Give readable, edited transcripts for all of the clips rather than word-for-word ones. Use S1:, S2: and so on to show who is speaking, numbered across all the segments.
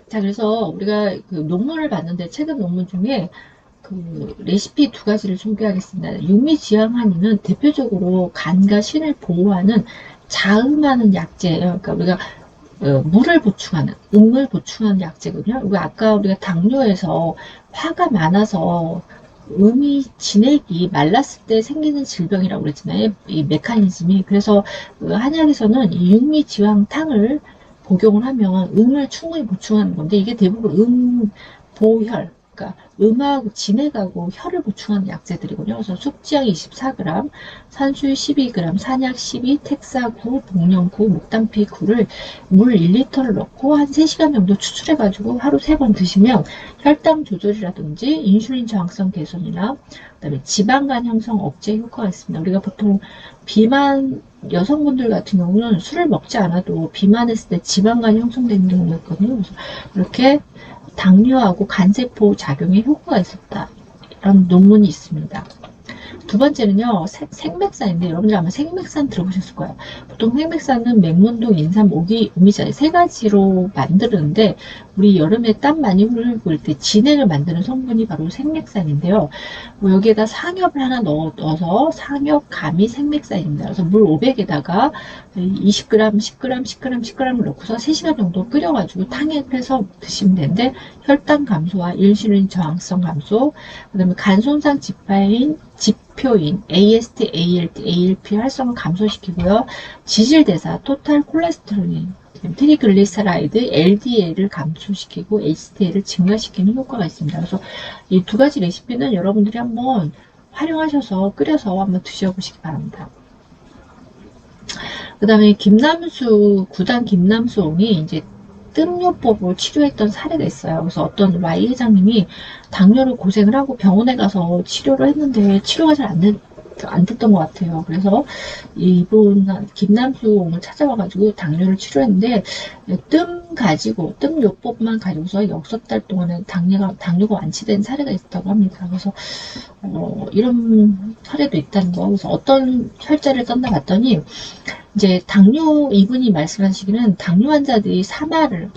S1: 자, 그래서 우리가 그 논문을 봤는데 최근 논문 중에 그 레시피 두 가지를 소개하겠습니다. 육미지향한의는 대표적으로 간과 신을 보호하는 자음하는 약재예요. 그러니까 우리가 물을 보충하는, 음을 보충하는 약재거든요. 우리 아까 우리가 당뇨에서 화가 많아서 음이 진액이 말랐을 때 생기는 질병이라고 그랬잖아요. 이 메커니즘이. 그래서 한약에서는 이 육미지황탕을 복용을 하면 음을 충분히 보충하는 건데 이게 대부분 보혈, 그러니까 음하고 진액하고 혈을 보충하는 약재들이군요. 그래서 숙지향 24g, 산수유 12g, 산약 12, 택사 9, 복령 9, 목단피 9를 물 1리터를 넣고 한 3시간 정도 추출해가지고 하루 3번 드시면 혈당 조절이라든지 인슐린 저항성 개선이나 그다음에 지방간 형성 억제 효과가 있습니다. 우리가 보통 비만 여성분들 같은 경우는 술을 먹지 않아도 비만했을 때 지방간 형성되는 경우가 있거든요. 그래서 이렇게 당뇨하고 간세포 작용에 효과가 있었다. 이런 논문이 있습니다. 두 번째는요, 생맥산인데, 여러분들 아마 생맥산 들어보셨을 거예요. 보통 생맥산은 맹문동, 인삼, 오미자 세 가지로 만드는데, 우리 여름에 땀 많이 흘리고 때 진액을 만드는 성분이 바로 생맥산인데요. 뭐 여기에다 상엽을 하나 넣어서 상엽 가미 생맥산입니다. 그래서 물 500에다가 20g, 10g, 10g, 10g을 넣고서 3시간 정도 끓여가지고 탕액을 해서 드시면 되는데, 혈당 감소와 인슐린 저항성 감소, 그 다음에 간 손상 지표인 AST, ALT, ALP 활성을 감소시키고요. 지질대사, 토탈 콜레스테롤린, 트리글리세라이드, LDL을 감소시키고 HDL을 증가시키는 효과가 있습니다. 그래서 이 두 가지 레시피는 여러분들이 한번 활용하셔서 끓여서 한번 드셔보시기 바랍니다. 그 다음에 구단 김남수옹이 이제 뜸요법으로 치료했던 사례가 있어요. 그래서 어떤 Y 회장님이 당뇨로 고생을 하고 병원에 가서 치료를 했는데 치료가 잘 안 됐던 것 같아요. 그래서 이분 김남수옹을 찾아와가지고 당뇨를 치료했는데 뜸 요법만 가지고서 역 석 달 동안에 당뇨가 완치된 사례가 있다고 합니다. 그래서 이런 사례도 있다는 거. 그래서 어떤 혈자를 떴나 봤더니 이제 이분이 말씀하시기는 당뇨 환자들이 8알,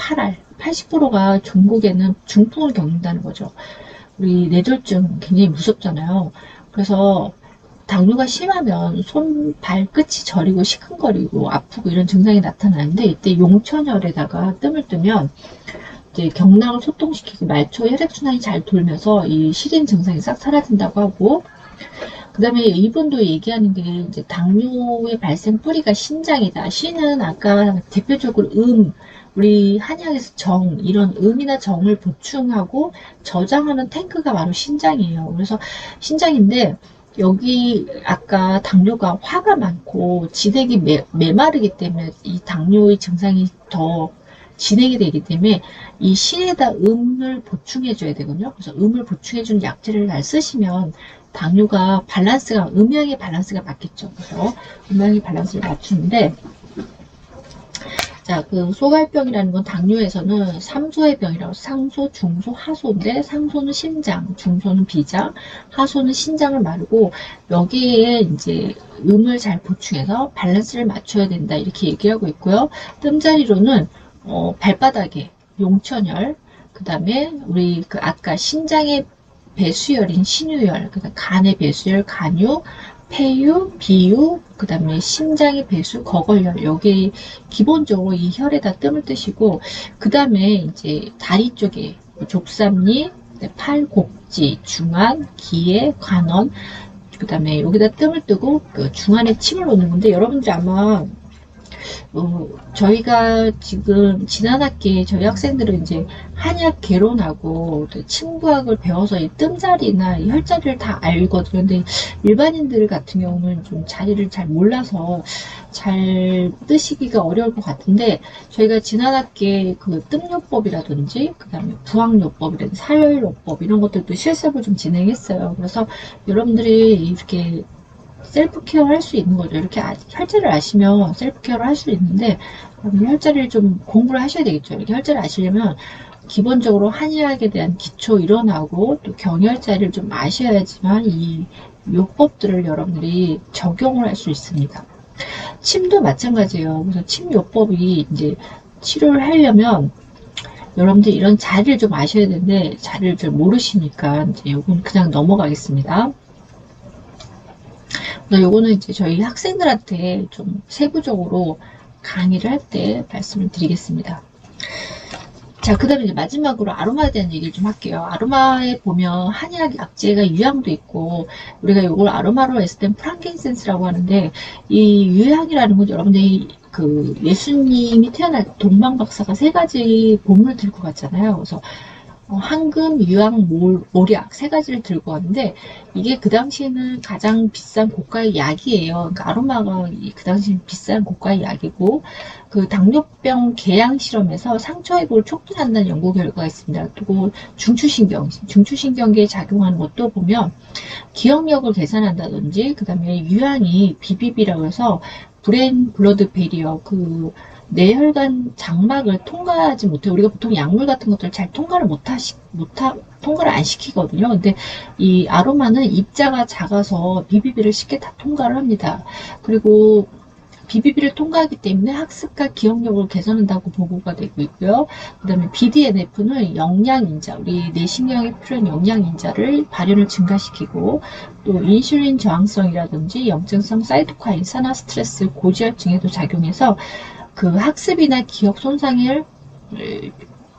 S1: 80%가 종국에는 중풍을 겪는다는 거죠. 우리 뇌졸중 굉장히 무섭잖아요. 그래서 당뇨가 심하면 손, 발끝이 저리고 시큰거리고 아프고 이런 증상이 나타나는데 이때 용천혈에다가 뜸을 뜨면 이제 경락을 소통시키고 말초 혈액순환이 잘 돌면서 이 시린 증상이 싹 사라진다고 하고 그 다음에 이분도 얘기하는 게 이제 당뇨의 발생 뿌리가 신장이다. 신은 아까 대표적으로 우리 한의학에서 이런 음이나 정을 보충하고 저장하는 탱크가 바로 신장이에요. 그래서 신장인데 여기 아까 당뇨가 화가 많고 진액이 메마르기 때문에 이 당뇨의 증상이 더 진행이 되기 때문에 이 신에다 음을 보충해 줘야 되거든요. 그래서 음을 보충해 주는 약재를 잘 쓰시면 당뇨가 음양의 밸런스가 맞겠죠. 그래서 음양의 밸런스를 맞추는데 자, 그 소갈병이라는 건 당뇨에서는 3소의 병이라고 상소, 중소, 하소인데 상소는 심장, 중소는 비장, 하소는 신장을 말고 여기에 이제 음을 잘 보충해서 밸런스를 맞춰야 된다 이렇게 얘기하고 있고요. 뜸자리로는 발바닥에 용천혈, 그 다음에 우리 그 아까 신장의 배수혈인 신유혈, 그다음 간의 배수혈, 간유, 폐유, 비유, 그 다음에 심장의 배수, 거걸혈, 여기 기본적으로 이 혈에다 뜸을 뜨시고, 그 다음에 이제 다리 쪽에 족삼리, 팔, 곡지, 중안, 기에, 관원, 그 다음에 여기다 뜸을 뜨고 그 중안에 침을 놓는 건데 여러분들 아마 저희가 지금 지난 학기에 저희 학생들은 이제 한약 개론하고 침구학을 배워서 이 뜸자리나 이 혈자리를 다 알거든요. 근데 일반인들 같은 경우는 좀 자리를 잘 몰라서 잘 뜨시기가 어려울 것 같은데 저희가 지난 학기에 그 뜸요법이라든지 그 다음에 부항요법이라든지 사혈요법 이런 것들도 실습을 좀 진행했어요. 그래서 여러분들이 이렇게 셀프 케어 할 수 있는 거죠. 이렇게 혈자를 아시면 셀프 케어를 할 수 있는데 혈자리를 좀 공부를 하셔야 되겠죠. 이렇게 혈자를 아시려면 기본적으로 한의학에 대한 기초 일어나고 또 경혈자리를 좀 아셔야지만 이 요법들을 여러분들이 적용을 할 수 있습니다. 침도 마찬가지예요. 그래서 침요법이 이제 치료를 하려면 여러분들 이런 자리를 좀 아셔야 되는데 자리를 잘 모르시니까 이제 요건 그냥 넘어가겠습니다. 요거는 이제 저희 학생들한테 좀 세부적으로 강의를 할 때 말씀을 드리겠습니다. 자, 그 다음에 이제 마지막으로 아로마에 대한 얘기를 좀 할게요. 아로마에 보면 한약 약재가 유향도 있고, 우리가 이걸 아로마로 했을 땐 프랑킨센스라고 하는데, 이 유향이라는 건 여러분들이 그 예수님이 태어날 때 동방박사가 세 가지 보물을 들고 갔잖아요. 그래서 황금, 유황, 몰약 세 가지를 들고 왔는데 이게 그 당시에는 가장 비싼 고가의 약이에요. 그러니까 아로마가 그 당시 비싼 고가의 약이고 그 당뇨병 궤양 실험에서 상처회복을 촉진한다는 연구 결과가 있습니다. 또 중추신경계에 작용하는 것도 보면 기억력을 개선한다든지 그 다음에 유황이 BBB라고 해서 브레인 블러드 베리어 그 뇌혈관 장막을 통과하지 못해. 우리가 보통 약물 같은 것들을 잘 통과를 통과를 안 시키거든요. 근데 이 아로마는 입자가 작아서 BBB를 쉽게 다 통과를 합니다. 그리고 BBB를 통과하기 때문에 학습과 기억력을 개선한다고 보고가 되고 있고요. 그 다음에 BDNF는 영양인자, 우리 뇌신경에 필요한 영양인자를 발현을 증가시키고 또 인슐린 저항성이라든지 염증성 사이토카인, 산화 스트레스, 고지혈증에도 작용해서 그 학습이나 기억 손상을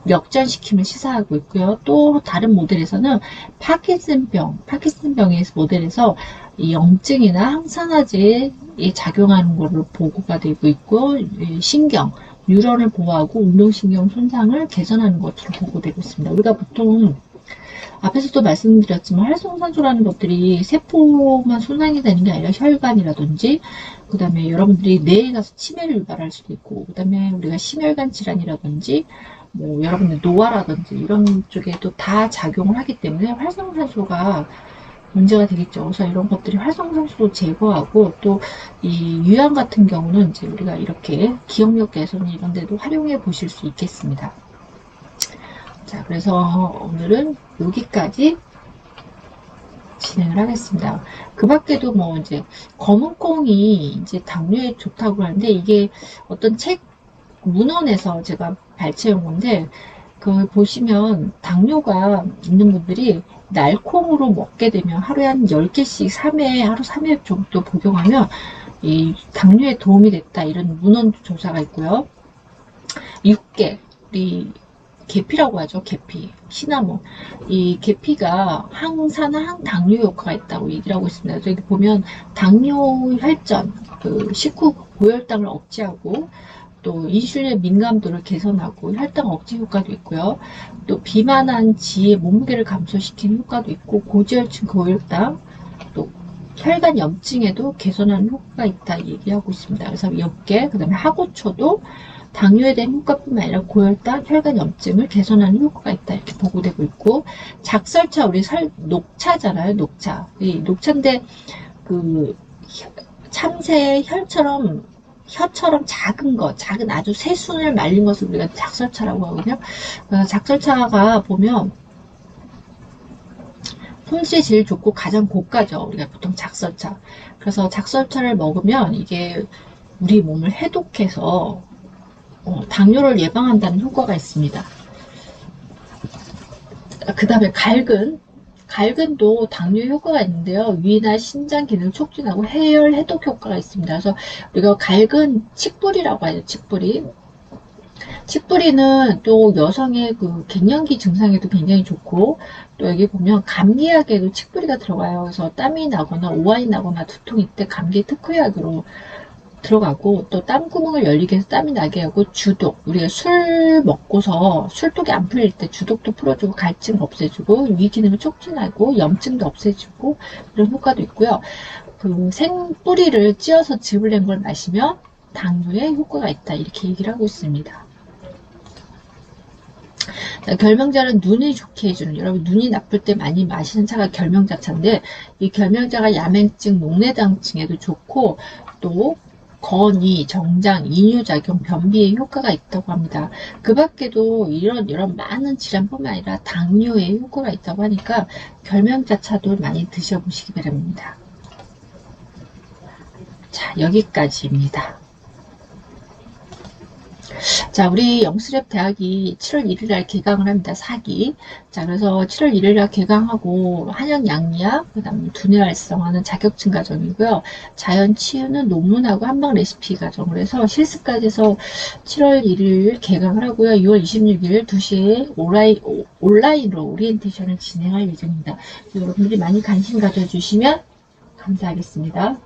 S1: 역전시킴을 시사하고 있고요. 또 다른 모델에서는 파킨슨병의 모델에서 이 염증이나 항산화제에 작용하는 것으로 보고가 되고 있고 신경, 뉴런을 보호하고 운동신경 손상을 개선하는 것으로 보고되고 있습니다. 우리가 보통 앞에서도 말씀드렸지만 활성산소라는 것들이 세포만 손상이 되는 게 아니라 혈관이라든지 그 다음에 여러분들이 뇌에 가서 치매를 유발할 수도 있고 그 다음에 우리가 심혈관 질환이라든지 뭐 여러분들 노화라든지 이런 쪽에도 다 작용을 하기 때문에 활성산소가 문제가 되겠죠. 그래서 이런 것들이 활성산소도 제거하고 또 이 유황 같은 경우는 이제 우리가 이렇게 기억력 개선 이런 데도 활용해 보실 수 있겠습니다. 자, 그래서 오늘은 여기까지 진행을 하겠습니다. 그 밖에도 뭐 이제 검은콩이 이제 당뇨에 좋다고 하는데 이게 어떤 책 문헌에서 제가 발췌한 건데 그 보시면 당뇨가 있는 분들이 날콩으로 먹게 되면 하루에 한 10개씩 3회 하루 3회 정도 복용하면 이 당뇨에 도움이 됐다 이런 문헌 조사가 있고요. 육개 우리 계피라고 하죠. 계피, 시나몬. 이 계피가 항산화, 항당뇨 효과가 있다고 얘기를 하고 있습니다. 여기 보면 당뇨 혈전, 그 식후 고혈당을 억제하고 또 인슐린 민감도를 개선하고 혈당 억제 효과도 있고요. 또 비만한 지의 몸무게를 감소시키는 효과도 있고 고지혈증, 고혈당, 또 혈관 염증에도 개선하는 효과가 있다 얘기하고 있습니다. 그래서 엽게 그다음에 하고초도 당뇨에 대한 효과뿐만 아니라 고혈당, 혈관 염증을 개선하는 효과가 있다 이렇게 보고되고 있고 작설차 우리 녹차잖아요. 녹차. 이 녹차인데 그 참새 혀처럼 작은 것, 작은 아주 새순을 말린 것을 우리가 작설차라고 하거든요. 작설차가 보면 품질이 제일 좋고 가장 고가죠. 우리가 보통 작설차. 그래서 작설차를 먹으면 이게 우리 몸을 해독해서 당뇨를 예방한다는 효과가 있습니다. 그 다음에 갈근도 당뇨 효과가 있는데요. 위나 신장 기능 촉진하고 해열 해독 효과가 있습니다. 그래서 우리가 갈근 칡뿌리라고 하죠. 칡뿌리는 또 여성의 그 갱년기 증상에도 굉장히 좋고 또 여기 보면 감기약에도 칡뿌리가 들어가요. 그래서 땀이 나거나 오한이 나거나 두통일 때 감기 특효약으로 들어가고 또 땀구멍을 열리게 해서 땀이 나게 하고 주독 우리가 술 먹고서 술독이 안 풀릴 때 주독도 풀어주고 갈증 없애주고 위기능을 촉진하고 염증도 없애주고 이런 효과도 있고요. 그 생뿌리를 찧어서 즙을 낸 걸 마시면 당뇨에 효과가 있다 이렇게 얘기를 하고 있습니다. 결명자는 눈이 좋게 해주는 여러분 눈이 나쁠 때 많이 마시는 차가 결명자차인데 이 결명자가 야맹증, 목내장증에도 좋고 또 건이, 정장, 이뇨작용, 변비에 효과가 있다고 합니다. 그 밖에도 이런 많은 질환뿐만 아니라 당뇨에 효과가 있다고 하니까 결명자차도 많이 드셔보시기 바랍니다. 자, 여기까지입니다. 자, 우리 영수랩 대학이 7월 1일 날 개강을 합니다. 4기. 자, 그래서 7월 1일 날 개강하고 한약 양리학, 그다음에 두뇌 활성화는 자격증 과정이고요. 자연 치유는 논문하고 한방 레시피 과정을 해서 실습까지 해서 7월 1일 개강을 하고요. 6월 26일 2시에 온라인으로 오리엔테이션을 진행할 예정입니다. 여러분들이 많이 관심 가져주시면 감사하겠습니다.